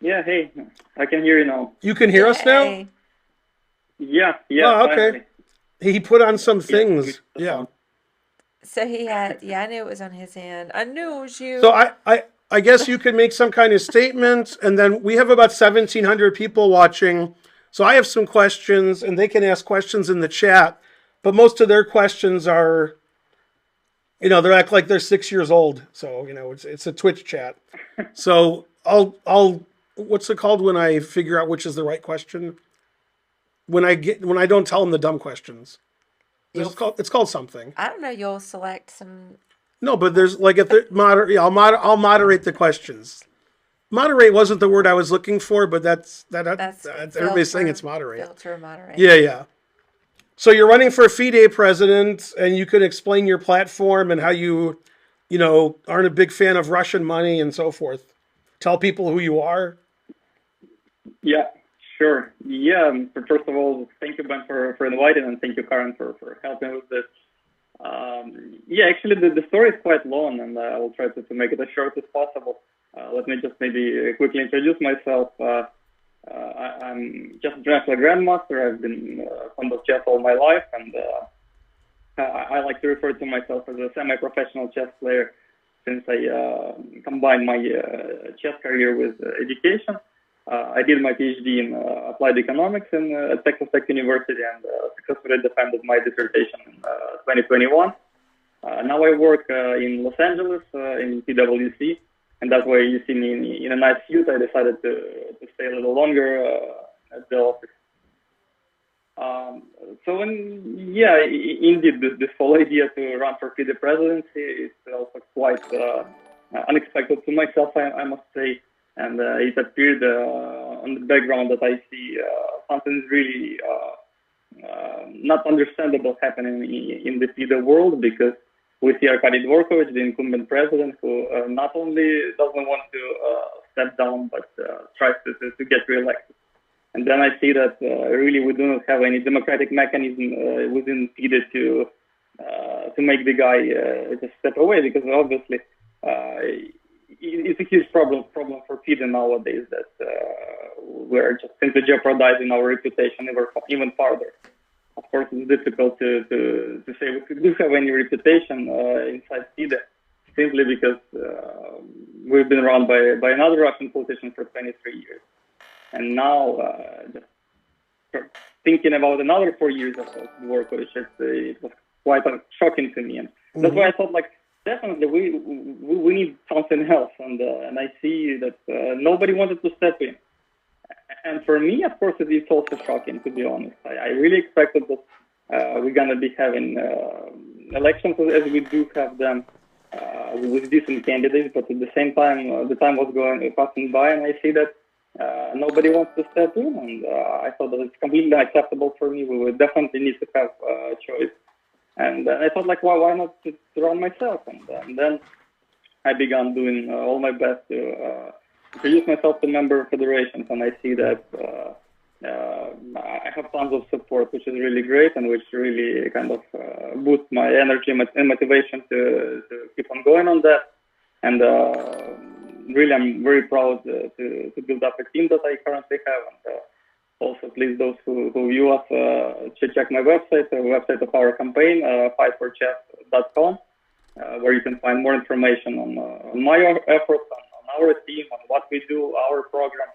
Yeah, hey, I can hear you now. You can hear us now? Yay. Yeah, yeah, Oh, okay. finally. He put on some Yeah, we things. the Yeah. phone. So he had, yeah, I knew it was on his end. I knew it was So you. I guess you could make some kind of statement, and then we have about 1,700 people watching. So I have some questions, and they can ask questions in the chat. But most of their questions are, they act like they're 6 years old. So it's a Twitch chat. So I'll what's it called when I figure out which is the right question? When I don't tell them the dumb questions. You'll, It's called something. I don't know, you'll select some. No, but there's like if the yeah, I'll moderate the questions. Moderate wasn't the word I was looking for, but That's everybody's saying it's filter, moderate. filter moderate. Yeah, yeah. So you're running for FIDE president, and you can explain your platform and how you aren't a big fan of Russian money and so forth. Tell people who you are. Yeah, sure. Yeah, first of all, thank you, Ben, for inviting, and thank you, Karen, for helping with this. Yeah, actually, the story is quite long, and I will try to make it as short as possible. Let me just maybe quickly introduce myself. I'm just a Dracula Grandmaster. I've been fond of chess all my life, and I like to refer to myself as a semi-professional chess player since I combined my chess career with education. I did my PhD in applied economics at Texas Tech University and successfully defended my dissertation in 2021. Now I work in Los Angeles in PwC, and that's why you see me in a nice suit. I decided to stay a little longer at the office. Um, yeah, indeed, this whole idea to run for the presidency is also quite unexpected to myself, I must say. And it appeared on the background that I see something really not understandable happening in the FIDE world because we see Arkady Dvorkovich, the incumbent president, who not only doesn't want to step down, but tries to get reelected. And then I see that really we do not have any democratic mechanism within FIDE to make the guy just step away because obviously it's a huge problem for FIDE nowadays that we're just simply jeopardizing our reputation even further. Of course, it's difficult to say we do have any reputation inside FIDE simply because we've been run by another Russian politician for 23 years. And now, just thinking about another 4 years of work, it was quite shocking to me, and that's why I thought, like, definitely we need something else, and I see that nobody wanted to step in, and for me, of course, it's also shocking to be honest. I really expected that we're gonna be having elections as we do have them with different candidates, but at the same time, the time was passing by, and I see that nobody wants to step in, and I thought that it's completely unacceptable for me. We would definitely need to have a choice, and I thought, like, why not to run myself? And then I began doing all my best to introduce myself to member federations, and I see that I have tons of support, which is really great, and which really kind of boosts my energy and motivation to keep on going on that. And really, I'm very proud to build up a team that I currently have. And also, please, those who view us, should check my website, the website of our campaign, fightforchess.com, where you can find more information on my efforts, on our team, on what we do, our program.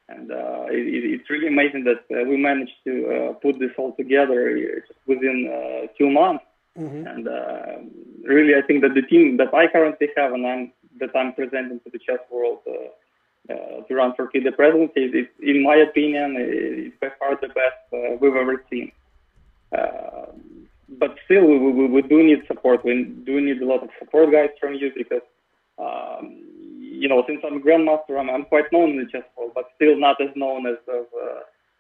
And it's really amazing that we managed to put this all together just within 2 months. Mm-hmm. And really, I think that the team that I currently have and that I'm presenting to the chess world to run for FIDE presidency is, in my opinion, is by far the best we've ever seen. Uh, but still, we do need support. We do need a lot of support, guys, from you because, since I'm a grandmaster, I'm quite known in the chess world, but still not as known as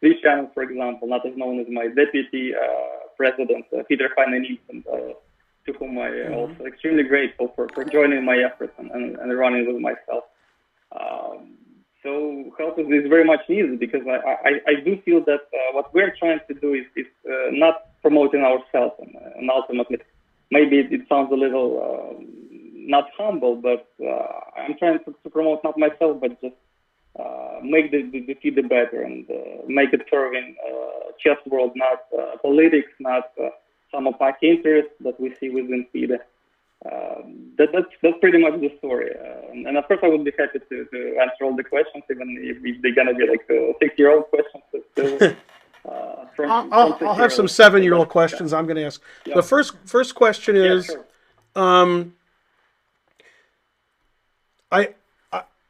these channels, for example, not as known as my deputy president, Peter Heine to whom I also extremely grateful for joining my efforts and running with myself. So help is very much needed because I do feel that what we're trying to do is not promoting ourselves and ultimately maybe it sounds a little not humble, but I'm trying to promote not myself but just make the FIDE better and make it serving chess world, not politics, not some opaque interests that we see within FIDE. That's pretty much the story. And of course, I would be happy to answer all the questions, even if they're gonna be like 6-year-old questions. But still, I'll have some 7-year-old questions I'm going to ask. Yeah. The first question is, sure.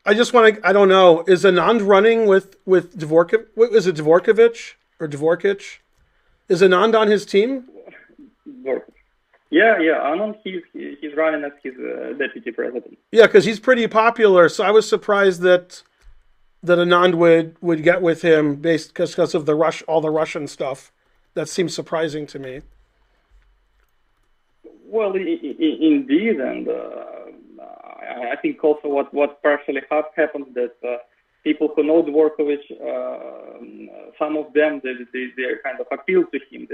I just want to, I don't know, is Anand running with Dvorkovich? Is it Dvorkovich or Dvorkich? Is Anand on his team? Yeah, Anand, he's running as his deputy president. Yeah, because he's pretty popular. So I was surprised that Anand would get with him because of all the Russian stuff. That seems surprising to me. Well, indeed, and I think also what partially happened that people who know Dvorkovich, some of them they kind of appeal to him.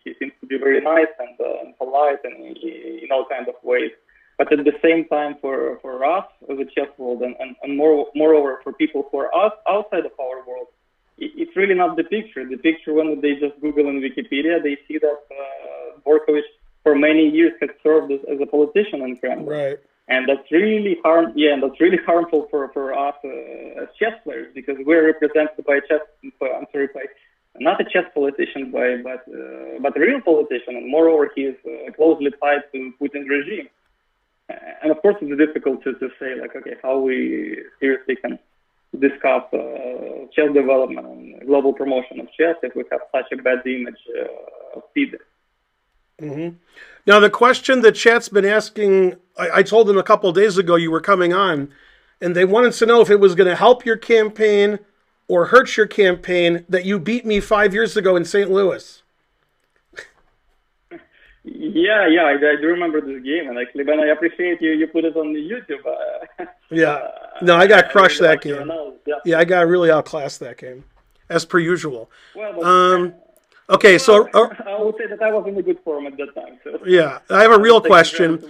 He seems to be very nice and polite and in all kinds of ways. But at the same time, for us as a chess world, and moreover for people who are outside of our world, it's really not the picture. The picture, when they just Google in Wikipedia, they see that Dvorkovich for many years had served as a politician in Kremlin. Right. And that's really harmful for us as chess players, because we're represented by not a chess politician, but a real politician, and moreover, he is closely tied to Putin's regime. And of course, it's difficult to say, like, okay, how we seriously can discuss chess development and global promotion of chess if we have such a bad image of FIDE. Mm-hmm. Now, the question that chat's been asking, I told them a couple of days ago you were coming on, and they wanted to know if it was going to help your campaign or hurt your campaign that you beat me 5 years ago in St. Louis. Yeah, I do remember this game, and actually, Ben, I appreciate you put it on the YouTube. Yeah, no, I got crushed that game. Yeah, I got really outclassed that game, as per usual. Well, okay, so I would say that I was in a good form at that time. So. Yeah, I have a real question.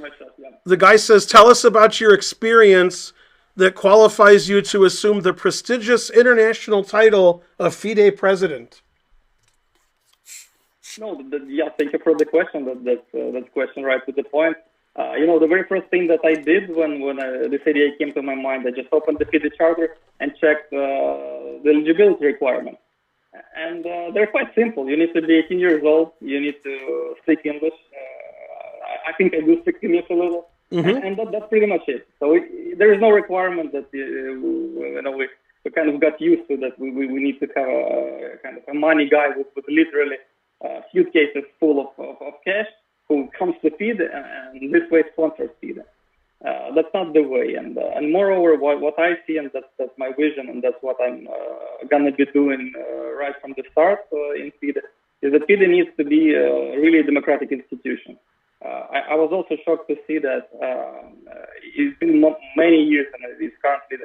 The guy says, tell us about your experience that qualifies you to assume the prestigious international title of FIDE president. No, thank you for the question. That's question right to the point. The very first thing that I did when this idea came to my mind, I just opened the FIDE charter and checked the eligibility requirements. And they're quite simple. You need to be 18 years old. You need to speak English. I think I do speak English a little. Mm-hmm. And that's pretty much it. So there is no requirement that we kind of got used to that we need to have a kind of a money guy with literally suitcases full of cash who comes to FIDE and this way sponsors FIDE. That's not the way. And moreover, what I see, and that's my vision, and that's what I'm gonna be doing right from the start in FIDE, is that FIDE needs to be really a democratic institution. I was also shocked to see that it's been many years, and it's currently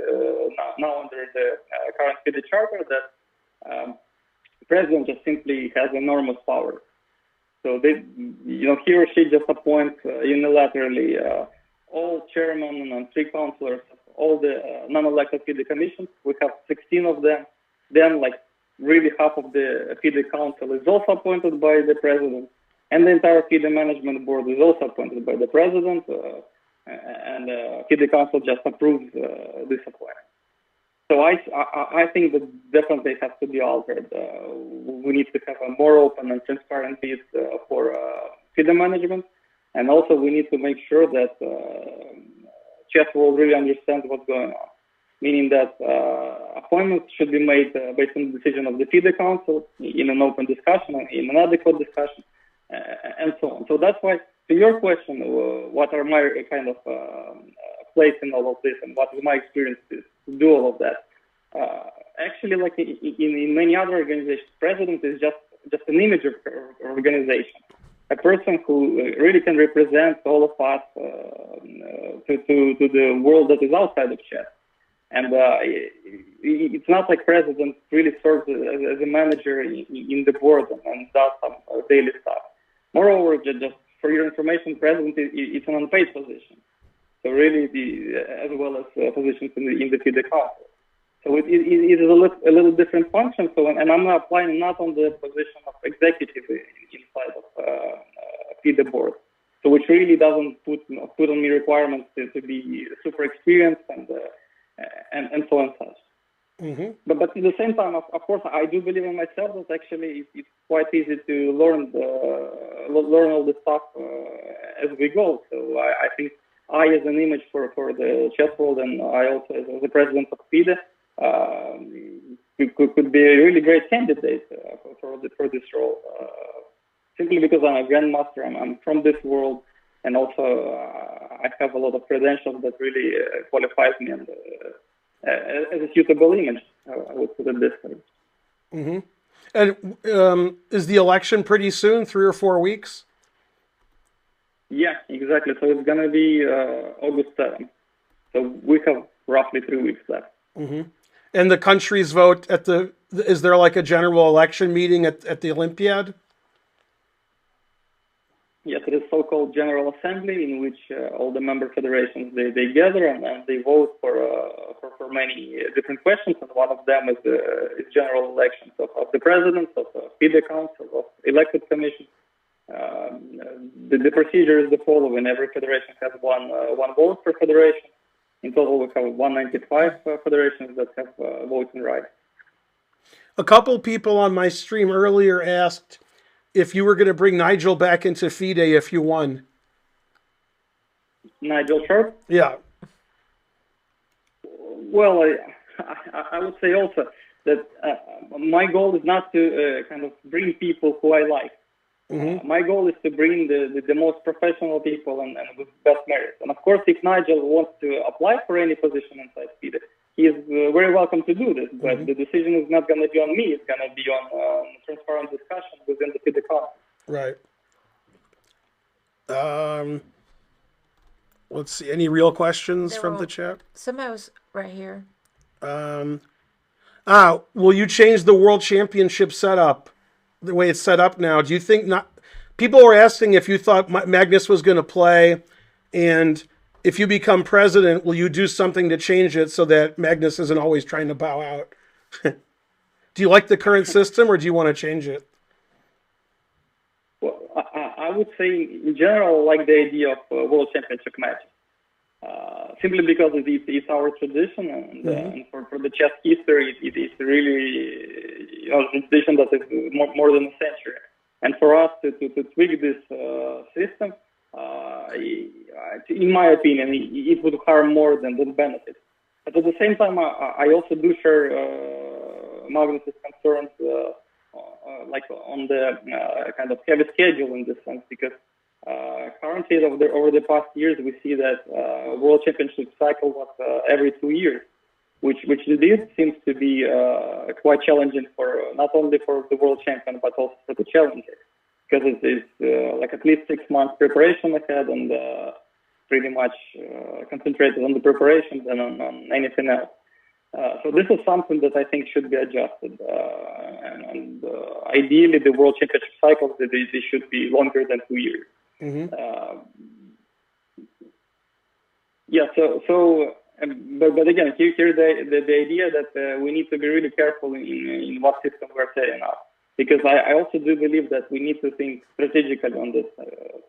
now under the current FIDE charter that the president just simply has enormous power. So he or she just appoints unilaterally all chairmen and 3 councillors of all the non-elected FIDE commissions. We have 16 of them. Then, really half of the FIDE council is also appointed by the president. And the entire FIDE management board is also appointed by the president. And FIDE council just approves this appointment. So I think that definitely has to be altered. We need to have a more open and transparent bid for FIDE management. And also we need to make sure that chess world really understands what's going on. Meaning that appointments should be made based on the decision of the FIDE council in an open discussion, in an adequate discussion, and so on. So that's why, to your question, what are my kind of place in all of this, and what is my experience to do all of that? Actually, like in many other organizations, president is just an image of organization, a person who really can represent all of us to the world that is outside of chess. And it's not like president really serves as a manager in the board and does some daily stuff. Moreover, just for your information, president it's an unpaid position. So really, as well as positions in the FIDE council. So it is a little different function. So, and I'm applying not on the position of executive inside of FIDE board. So which really doesn't put on me requirements to be super experienced and so on and such. Mm-hmm. But at the same time, of course, I do believe in myself that actually it's quite easy to learn all this stuff as we go. So I think I, as an image for the chess world, and I also as the president of FIDE, could be a really great candidate for this role. Simply because I'm a grandmaster, I'm from this world, and also I have a lot of credentials that really qualifies me and, as a suitable image. I would put it this way. Mm-hmm. And is the election pretty soon, 3 or 4 weeks? Yeah, exactly. So it's going to be August 7th. So we have roughly 3 weeks left. Mm-hmm. And the countries vote is there like a general election meeting at the Olympiad? Yes, it is so-called General Assembly, in which all the member federations they gather and they vote for many different questions, and one of them is general elections of the president, of FIDE council, of elected commission. The procedure is the following: every federation has one vote per federation. In total, we have 195 federations that have voting rights. A couple people on my stream earlier asked if you were going to bring Nigel back into FIDE if you won. Nigel Sharp? Yeah. Well, I would say also that my goal is not to kind of bring people who I like. Mm-hmm. My goal is to bring the most professional people and with best merits. And of course, if Nigel wants to apply for any position inside FIDE, he is very welcome to do this. But Mm-hmm. the decision is not going to be on me. It's going to be on transparent discussion within the FIDE council. Right. Let's see. Any real questions from the chat? Somebody was right here. Will you change the world championship setup the way it's set up now? Do you think not? People were asking if you thought Magnus was going to play, and if you become president, will you do something to change it so that Magnus isn't always trying to bow out? Do you like the current system, or do you want to change it? Well, I would say in general, I like the idea of world championship matches. Simply because it's our tradition, and for the chess history, it is really a tradition that is more than a century. And for us to tweak this system, in my opinion, it would harm more than benefit. But at the same time, I also do share Magnus's concerns, like on the kind of heavy schedule in this sense, because currently over the past years we see that World Championship cycle was every 2 years, which indeed seems to be quite challenging for not only for the world champion but also for the challenger, because it is like at least 6 months preparation ahead and pretty much concentrated on the preparation than on anything else. So this is something that I think should be adjusted, and ideally the World Championship cycles they should be longer than 2 years. Mm-hmm. But again, here the idea that we need to be really careful in what system we're setting up, because I also do believe that we need to think strategically on this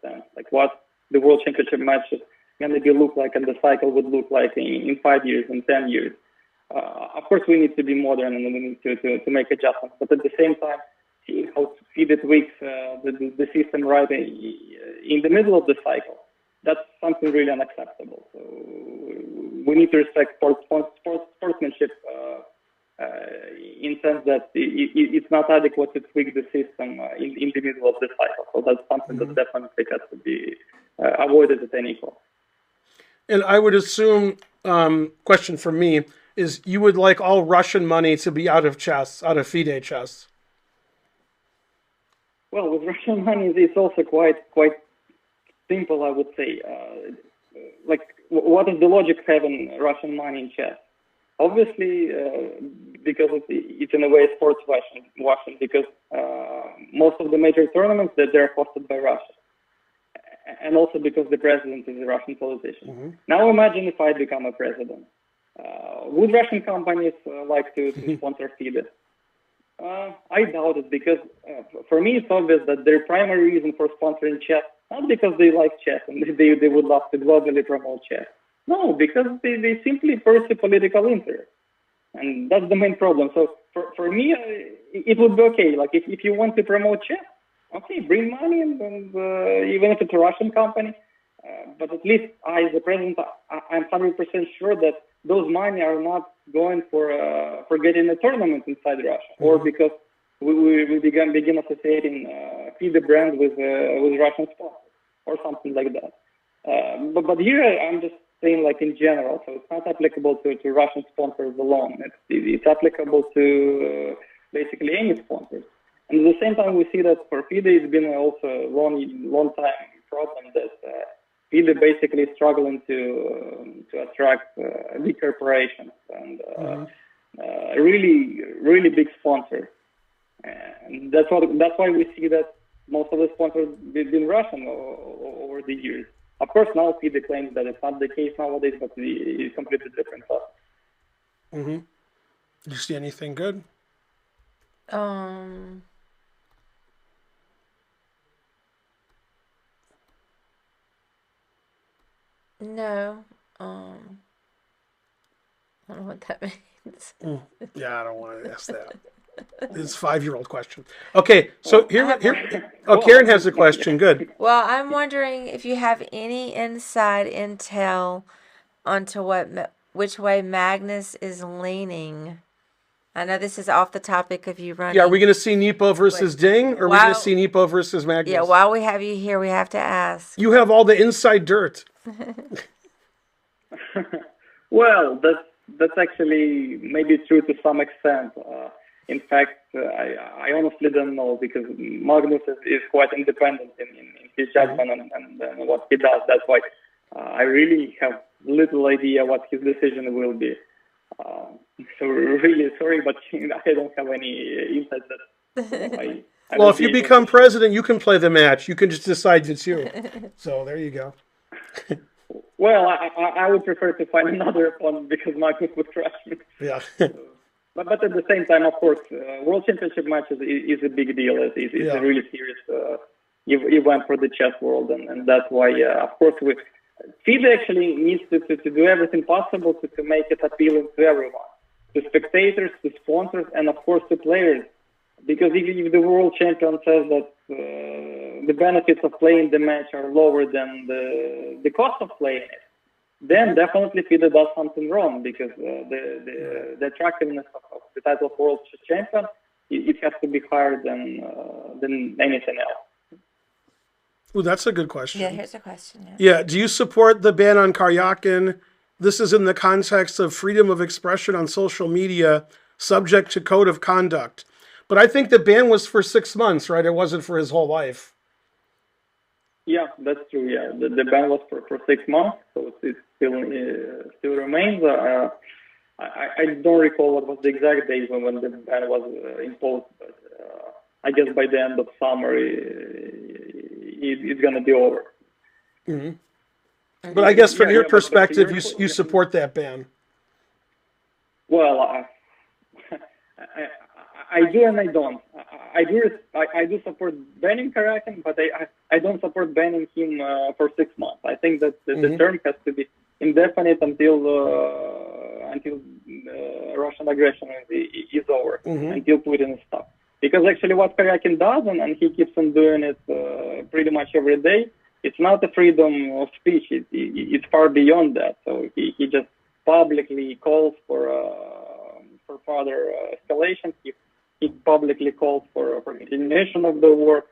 sense, like what the World Championship match is going to look like and the cycle would look like in 5 years and 10 years. Of course, we need to be modern and we need to make adjustments, but at the same time, seeing how FIDE tweaks the system right in the middle of the cycle, that's something really unacceptable. So we need to respect sportsmanship in sense that it's not adequate to tweak the system in the middle of the cycle. So that's something that definitely has to be avoided at any cost. And I would assume, question for me, is you would like all Russian money to be out of chess, out of FIDE chess. Well, with Russian money, it's also quite simple, I would say. Like, what is the logic having Russian money in chess? Obviously, because it's in a way sports washing, because most of the major tournaments they're hosted by Russia, and also because the president is a Russian politician. Mm-hmm. Now imagine if I become a president. Would Russian companies like to sponsor FIDE? I doubt it because for me it's obvious that their primary reason for sponsoring chess, not because they like chess and they would love to globally promote chess. No, because they simply pursue political interest. And that's the main problem. So for me, it would be okay. Like if you want to promote chess, okay, bring money and even if it's a Russian company, but at least I, as the president, I'm 100% sure that those money are not going for getting a tournament inside Russia, or because we begin associating FIDE brand with Russian sponsors or something like that. But here I'm just saying, like in general, so it's not applicable to Russian sponsors alone. It's applicable to basically any sponsors. And at the same time, we see that for FIDE, it's been also a long time problem that FIDE basically is struggling to attract big corporations and really big sponsors. And that's why we see that most of the sponsors have been Russian over the years. Of course, now FIDE claims that it's not the case nowadays, but it's completely different. Did you see anything good? No. I don't know what that means. Yeah, I don't want to ask that. It's a 5-year-old question. Okay, so here. Oh, Karen has a question. Good. Well, I'm wondering if you have any inside intel onto which way Magnus is leaning. I know this is off the topic of you running. Yeah, are we going to see Nepo versus Ding, or are we going to see Nepo versus Magnus? Yeah, while we have you here, we have to ask. You have all the inside dirt. Well, that's actually maybe true to some extent. In fact, I honestly don't know because Magnus is quite independent in his judgment and what he does. That's why I really have little idea what his decision will be. So really sorry, but I don't have any insight that well, if you become president, you can play the match. You can just decide it's you. So there you go. Well, I would prefer to find another opponent because Magnus would crush me. Yeah. But at the same time, of course, World Championship matches is a big deal. It's a really serious event for the chess world, and that's why, of course, FIDE actually needs to do everything possible to make it appealing to everyone, to spectators, to sponsors, and of course to players. Because if the world champion says that the benefits of playing the match are lower than the cost of playing it, then definitely FIDE does something wrong, because the attractiveness of the title of world champion, it has to be higher than anything else. Ooh, that's a good question. Yeah, here's a question. Yeah, do you support the ban on Karyakin? This is in the context of freedom of expression on social media, subject to code of conduct. But I think the ban was for 6 months, right? It wasn't for his whole life. Yeah, that's true. Yeah, the ban was for 6 months, so it still remains. I don't recall what was the exact date when the ban was imposed, but I guess by the end of summer it's going to be over. But I guess from your perspective, you support that ban. Well, I do and I don't. I do support banning Karyakin, but I don't support banning him for 6 months. I think that the term has to be indefinite until Russian aggression is over, until Putin stops. Because actually what Karyakin does, and he keeps on doing it pretty much every day, it's not a freedom of speech. It's far beyond that. So he just publicly calls for further escalation. He publicly calls for continuation of the war.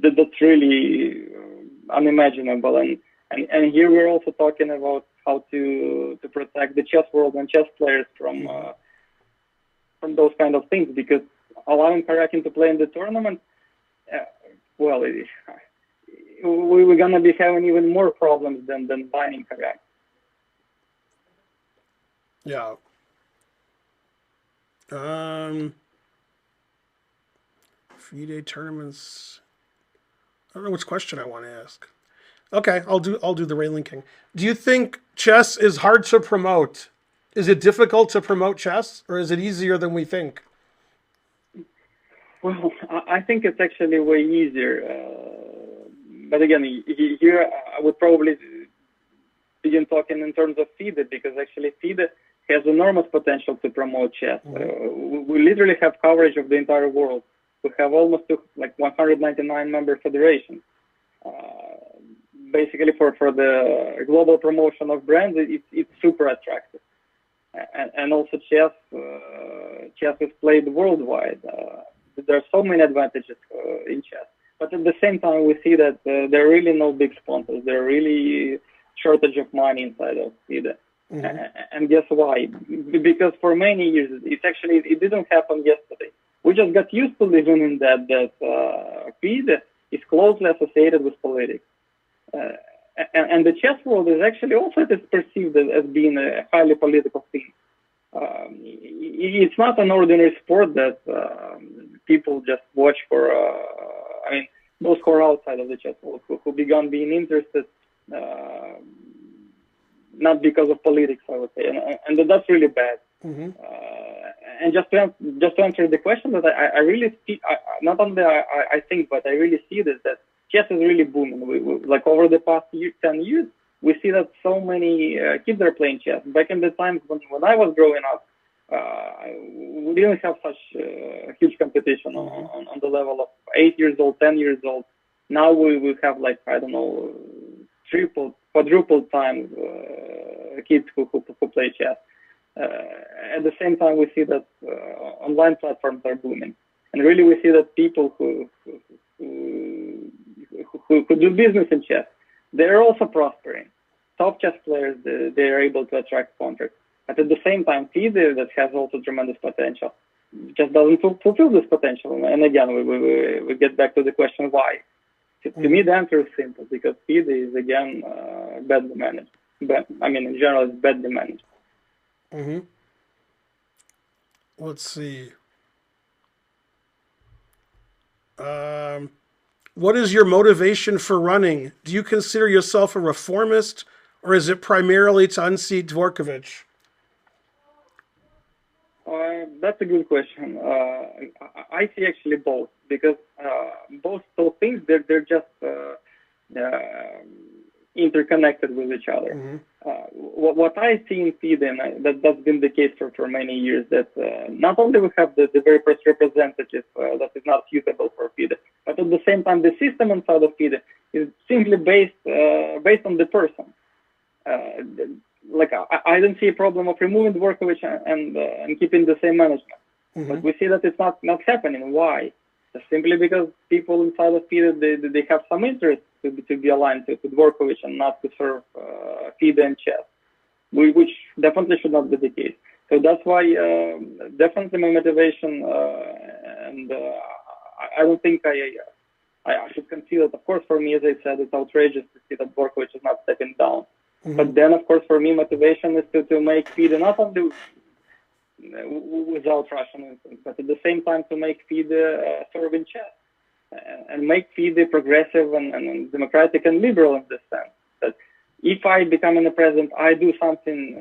That's really unimaginable. And here we're also talking about how to protect the chess world and chess players from those kind of things, because allowing Karyakin to play in the tournament, we're going to be having even more problems than banning Karyakin. Yeah. FIDE tournaments. I don't know which question I want to ask. Okay, I'll do the Ray linking. Do you think chess is hard to promote? Is it difficult to promote chess, or is it easier than we think? Well, I think it's actually way easier. But again, here I would probably begin talking in terms of FIDE, because actually FIDE has enormous potential to promote chess. We literally have coverage of the entire world. We have almost 199 member federations. Basically, for the global promotion of brands, it's super attractive. And also chess is played worldwide. There are so many advantages in chess. But at the same time, we see that there are really no big sponsors. There are really shortage of money inside of FIDE. And guess why? Because for many years, it didn't happen yesterday. We just got used to living in that FIDE is closely associated with politics. And the chess world is actually also perceived as being a highly political thing. It's not an ordinary sport that people just watch for. Those who are outside of the chess world, who began being interested, not because of politics, I would say, and that's really bad. And just to answer the question, that I really see, not only I think, but I really see this, that chess is really booming. Like over the past 10 years, we see that so many kids are playing chess. Back in the times when I was growing up, we didn't have such huge competition on the level of 8 years old, 10 years old. Now we have triple, quadruple times kids who play chess. At the same time, we see that online platforms are booming, and really we see that people who do business in chess, they're also prospering. Top chess players, they are able to attract contracts. But at the same time, FIDE, that has also tremendous potential, just doesn't fulfill this potential. And again, we get back to the question why. To me, the answer is simple, because FIDE is, again, badly managed. But, in general, it's badly managed. Let's see. What is your motivation for running? Do you consider yourself a reformist, or is it primarily to unseat Dvorkovich? That's a good question. I see actually both, because both those things, they're just interconnected with each other. What I see in FIDE, and that's been the case for many years, that not only we have the very first representative that is not suitable for FIDE, but at the same time the system inside of FIDE is simply based on the person. I don't see a problem of removing Dvorkovich and keeping the same management. But we see that it's not happening. Why? Just simply because people inside of FIDE, they have some interest to be aligned to Dvorkovich and not to serve FIDE and chess, which definitely should not be the case. So that's why definitely my motivation, and I don't think I should conceal it. Of course, for me, as I said, it's outrageous to see that Dvorkovich is not stepping down. But then, of course, for me, motivation is to make FIDE not only without Russian influence, but at the same time to make FIDE serve in chess and make FIDE progressive and democratic and liberal in this sense. That if I become the president, I do something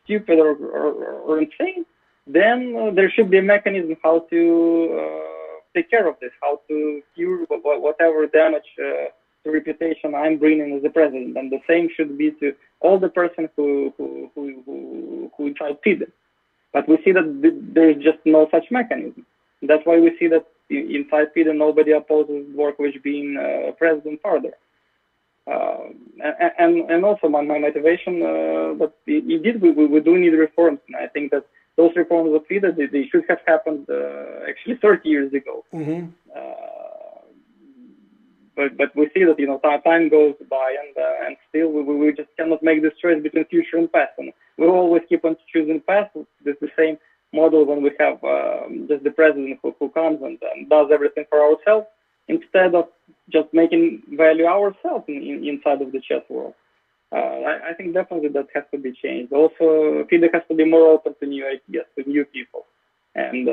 stupid or insane, then there should be a mechanism how to take care of this, how to cure whatever damage to reputation I'm bringing as the president. And the same should be to all the persons who tried FIDE. But we see that there is just no such mechanism. That's why we see that inside FIDE nobody opposes Dvorkovich being president further. And also my motivation, that indeed we do need reforms. And I think that those reforms of FIDE, they should have happened actually 30 years ago. But we see that time goes by, and still we just cannot make this choice between future and past. And we always keep on choosing past. It's the same model when we have just the president who comes and does everything for ourselves, instead of just making value ourselves inside of the chess world. I think definitely that has to be changed. Also, FIDE has to be more open to new ideas, to new people. And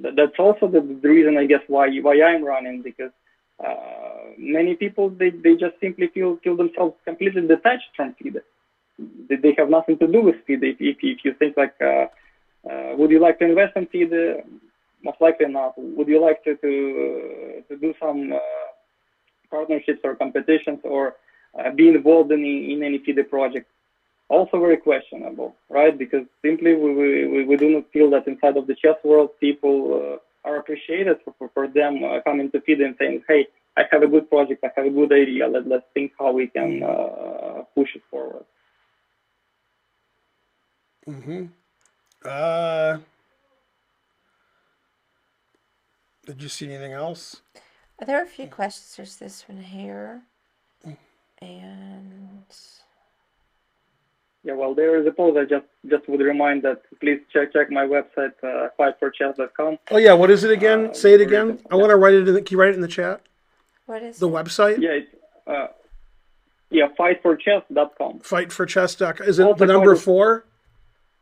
that's also the reason, I guess, why I'm running, because many people, they just simply feel themselves completely detached from FIDE. they have nothing to do with FIDE. If you think like, would you like to invest in FIDE? Most likely not. Would you like to do some partnerships or competitions or be involved in any FIDE project? Also very questionable, right? Because simply we do not feel that inside of the chess world people are appreciated for them coming to FIDE and saying, hey, I have a good project, I have a good idea, let's think how we can push it forward. Did you see anything else? There are a few questions. There's this one here. And yeah, well, there is a post. I just would remind that please check my website, fightforchess.com. Oh yeah, what is it again? Say it again. I want to write it in. Can you write it in the chat? What is the it? website? Yeah, it's fightforchess.com. Fightforchess.com. Is it the number 4?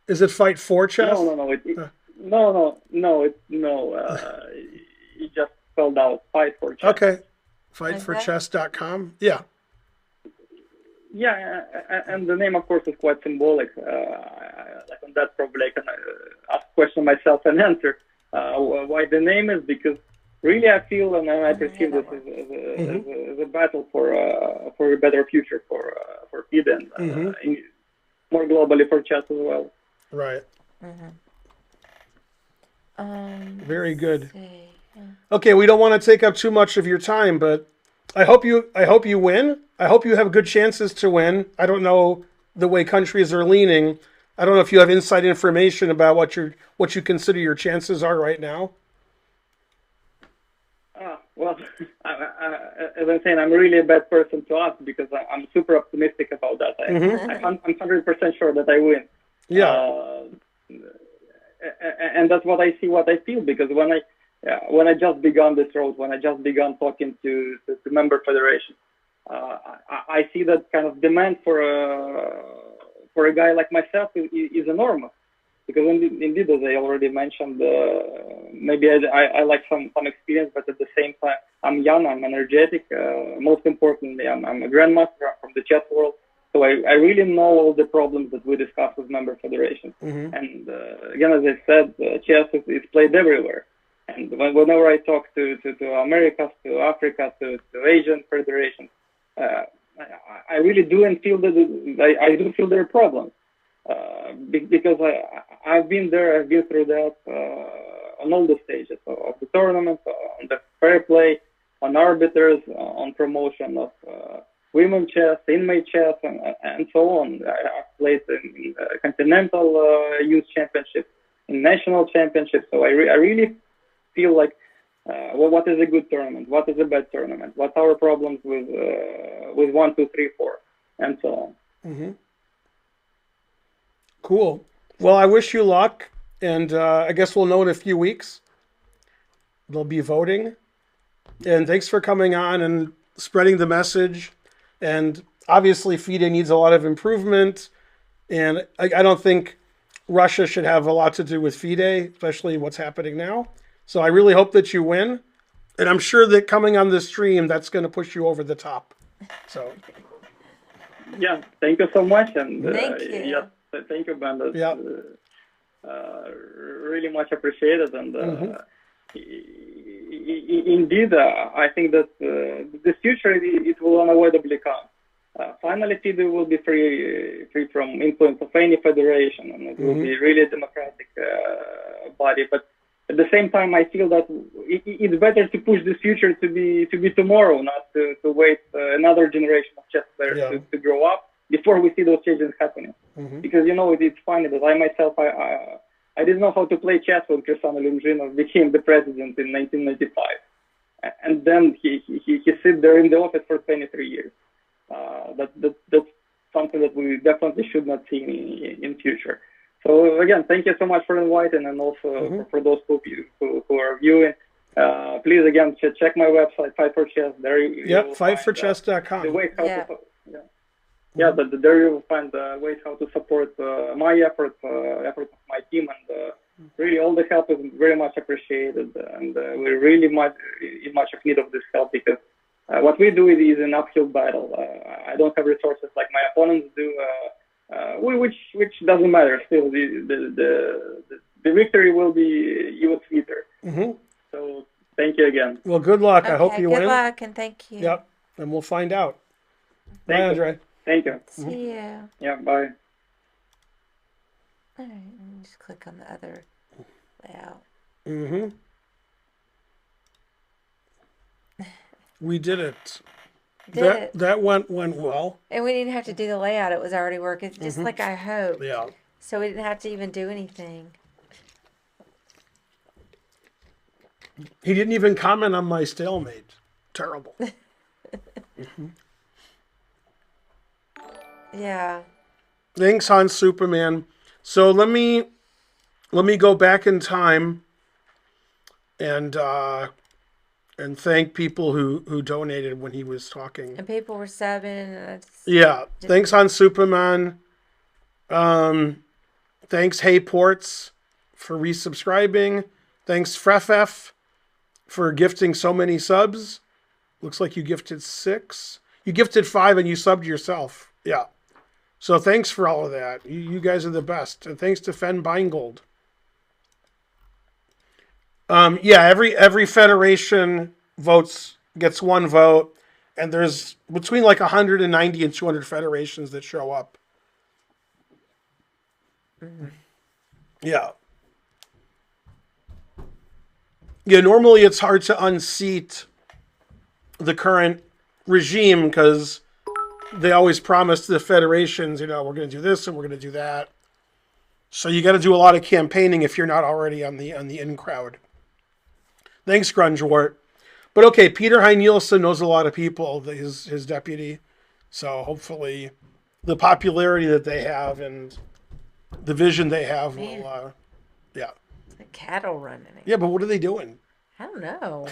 Is it Fight for Chess? No. It just spelled out Fight for Chess. Okay, fightforchess.com. Yeah. Yeah, and the name, of course, is quite symbolic. Like on that, probably I can ask a question myself and answer. Why the name is because really I feel and I perceive this as a battle for a better future for FIDE and more globally for chess as well. Right. Very good. Okay, we don't want to take up too much of your time, but I hope you win. I hope you have good chances to win. I don't know the way countries are leaning. I don't know if you have inside information about what you consider your chances are right now. Well, as I'm saying, I'm really a bad person to ask because I'm super optimistic about that. I'm 100% sure that I win. Yeah. And that's what I see, what I feel, because when I just began this road, when I just began talking to member federations, I see that kind of demand for a guy like myself is enormous. Because indeed, as I already mentioned, maybe I like some experience, but at the same time, I'm young, I'm energetic. Most importantly, I'm a grandmaster from the chess world. So I really know all the problems that we discuss with member federations. And again, as I said, chess is played everywhere. And whenever I talk to Americas, to Africa, to Asian federations, I really do and feel that I do feel there are problems. Because I've been there, I've been through that on all the stages of the tournament, on the fair play, on arbiters, on promotion of women chess, inmate chess, and so on. I've played in continental youth championships, in national championships. So I really feel like, what is a good tournament? What is a bad tournament? What are our problems with 1, 2, 3, 4, and so on. Cool. Well, I wish you luck, and I guess we'll know in a few weeks. They'll be voting. And thanks for coming on and spreading the message. And obviously, FIDE needs a lot of improvement. And I don't think Russia should have a lot to do with FIDE, especially what's happening now. So I really hope that you win. And I'm sure that coming on this stream, that's going to push you over the top. So. Yeah, thank you so much. And thank you. Yes, thank you, Ben. That's yeah. Really much appreciated. And indeed, I think that the future, it will unavoidably come. Finally, FIDE will be free from influence of any federation, and it will be really a democratic body. But at the same time, I feel that it's better to push this future to be tomorrow, not to wait another generation of chess players to grow up before we see those changes happening. Because, it's funny that I myself, I didn't know how to play chess when Cristiano Limzhinov became the president in 1995. And then he sit there in the office for 23 years. That's something that we definitely should not see in future. So again, thank you so much for inviting, and also for those who are viewing. Please again check my website, Fight for Chess. There fightforchess.com. The way how to, there you will find ways how to support my efforts of my team, and really all the help is very much appreciated, and we're really in much of need of this help, because what we do is an uphill battle. I don't have resources like my opponents do. which doesn't matter. Still, the victory will be even sweeter. Hmm. So thank you again. Well, good luck. I hope Okay, you good win. luck and thank you. Yep. And we'll find out. Bye, Thank you. Andre. Thank you. See you. Yeah. Bye. All right, let me just click on the other layout. Mm-hmm. We did it. Did that it. that went well. And we didn't have to do the layout. It was already working, just like I hoped. Yeah. So we didn't have to even do anything. He didn't even comment on my stalemate. Terrible. Yeah. Thanks, Han Superman. So let me go back in time and thank people who donated when he was talking. And people were subbing. And I just, Yeah. Thanks, Han Superman. Thanks, Hey Ports, for resubscribing. Thanks, Frefef, for gifting so many subs. Looks like you gifted 6. You gifted 5 and you subbed yourself. Yeah. So thanks for all of that. You guys are the best. And thanks to Fen Beingold. Yeah, every federation gets 1 vote, and there's between like 190 and 200 federations that show up. Yeah. Yeah, normally it's hard to unseat the current regime because they always promise to the federations, we're going to do this and we're going to do that. So you got to do a lot of campaigning if you're not already on the in crowd. Thanks, Grungewart. But okay, Peter Hein-Nielsen knows a lot of people, his deputy. So hopefully the popularity that they have and the vision they have will, yeah. the cattle running. Yeah, but what are they doing? I don't know.